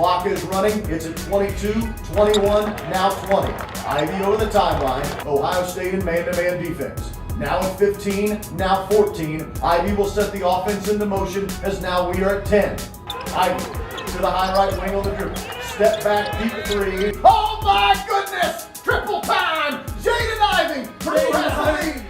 Clock is running. It's at 22, 21, now 20. Ivy over the timeline. Ohio State in man-to-man defense. Now at 15, now 14. Ivy will set the offense into motion as now we are at 10. Ivy to the high right wing on the dribble. Step back, deep three. Oh my goodness! Triple time! Jaden Ivy! Purdue has the lead!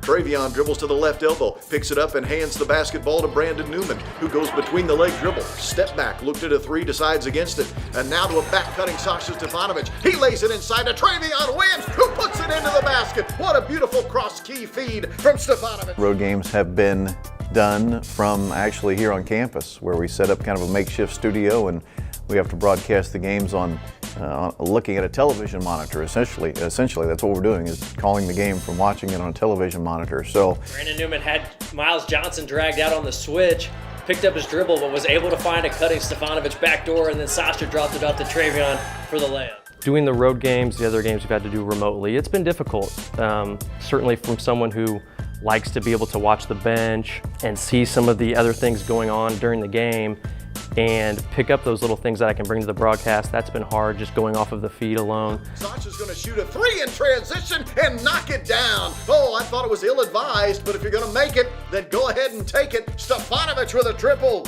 Travion dribbles to the left elbow, picks it up and hands the basketball to Brandon Newman, who goes between the leg dribble. Step back, looked at a three, decides against it. And now to a back-cutting Sasha Stefanovic. He lays it inside to Travion Williams, who puts it into the basket. What a beautiful cross-key feed from Stefanovic. Road games have been done from actually here on campus, where we set up kind of a makeshift studio and we have to broadcast the games on looking at a television monitor. Essentially, that's what we're doing, is calling the game from watching it on a television monitor. So Brandon Newman had Miles Johnson dragged out on the switch, picked up his dribble, but was able to find a cutting Stefanovic backdoor, and then Sasha dropped it out to Travion for the layup. Doing the road games, the other games we've had to do remotely, it's been difficult. Certainly from someone who likes to be able to watch the bench and see some of the other things going on during the game and pick up those little things that I can bring to the broadcast. That's been hard, just going off of the feed alone. Sasha's going to shoot a three in transition and knock it down. Oh, I thought it was ill-advised, but if you're going to make it, then go ahead and take it. Stefanovic with a triple.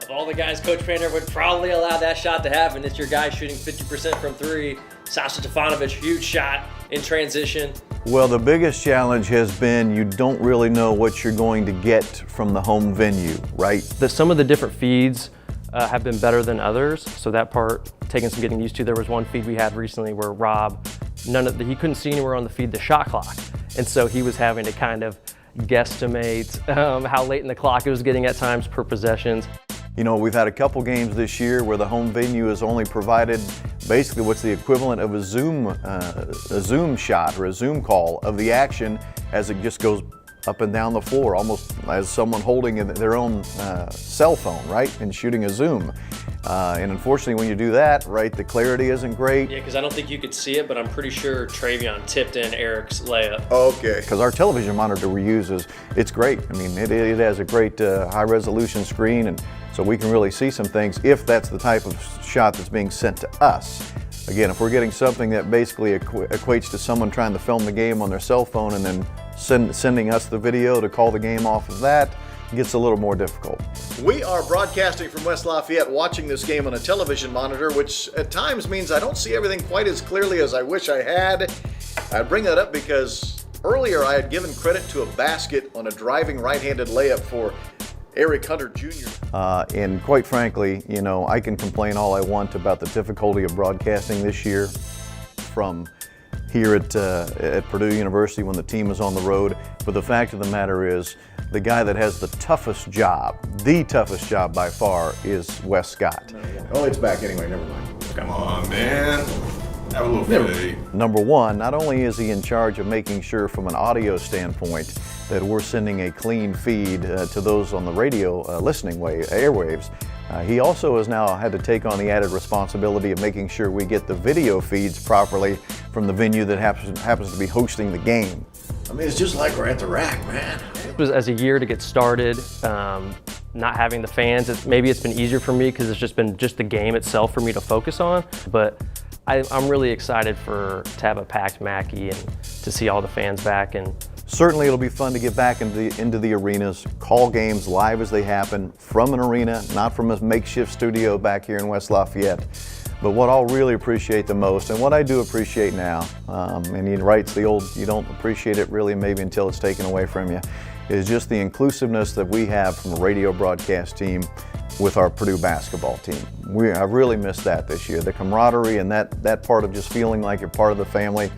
Of all the guys Coach Painter would probably allow that shot to happen, it's your guy shooting 50% from three. Sasha Stefanovic, huge shot in transition. well, the biggest challenge has been you don't really know what you're going to get from the home venue, right? Some of the different feeds have been better than others, so that part taking some getting used to. There was one feed we had recently where Rob, he couldn't see anywhere on the feed the shot clock, and so he was having to kind of guesstimate how late in the clock it was getting at times per possessions. You know, we've had a couple games this year where the home venue has only provided basically what's the equivalent of a Zoom shot or a Zoom call of the action as it just goes up and down the floor, almost as someone holding their own cell phone, right, and shooting a Zoom. And unfortunately, when you do that, right, the clarity isn't great. Yeah, because I don't think you could see it, but I'm pretty sure Travion tipped in Eric's layup. Okay. Because our television monitor we use it's great. I mean, it has a great high-resolution screen, and so we can really see some things if that's the type of shot that's being sent to us. Again, if we're getting something that basically equates to someone trying to film the game on their cell phone and then sending us the video to call the game off of that, it gets a little more difficult. We are broadcasting from West Lafayette, watching this game on a television monitor, which at times means I don't see everything quite as clearly as I wish I had. I bring that up because earlier I had given credit to a basket on a driving right-handed layup for Eric Hunter Jr. And quite frankly, you know, I can complain all I want about the difficulty of broadcasting this year from here at Purdue University when the team is on the road. But the fact of the matter is, the guy that has the toughest job by far, is Wes Scott. Oh, it's back anyway, never mind. Come on, man. Have a little fade. Number one, not only is he in charge of making sure from an audio standpoint that we're sending a clean feed to those on the radio listening airwaves, he also has now had to take on the added responsibility of making sure we get the video feeds properly from the venue that happens to be hosting the game. I mean, it's just like we're at the rack, man. It was as a year to get started, not having the fans. Maybe it's been easier for me because it's just been the game itself for me to focus on. But I'm really excited to have a packed Mackey and to see all the fans back. And certainly it'll be fun to get back into the arenas, call games live as they happen from an arena, not from a makeshift studio back here in West Lafayette. But what I'll really appreciate the most, and what I do appreciate now, and he writes the old, you don't appreciate it really maybe until it's taken away from you, is just the inclusiveness that we have from a radio broadcast team with our Purdue basketball team. I've really missed that this year. The camaraderie and that part of just feeling like you're part of the family,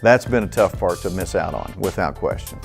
that's been a tough part to miss out on, without question.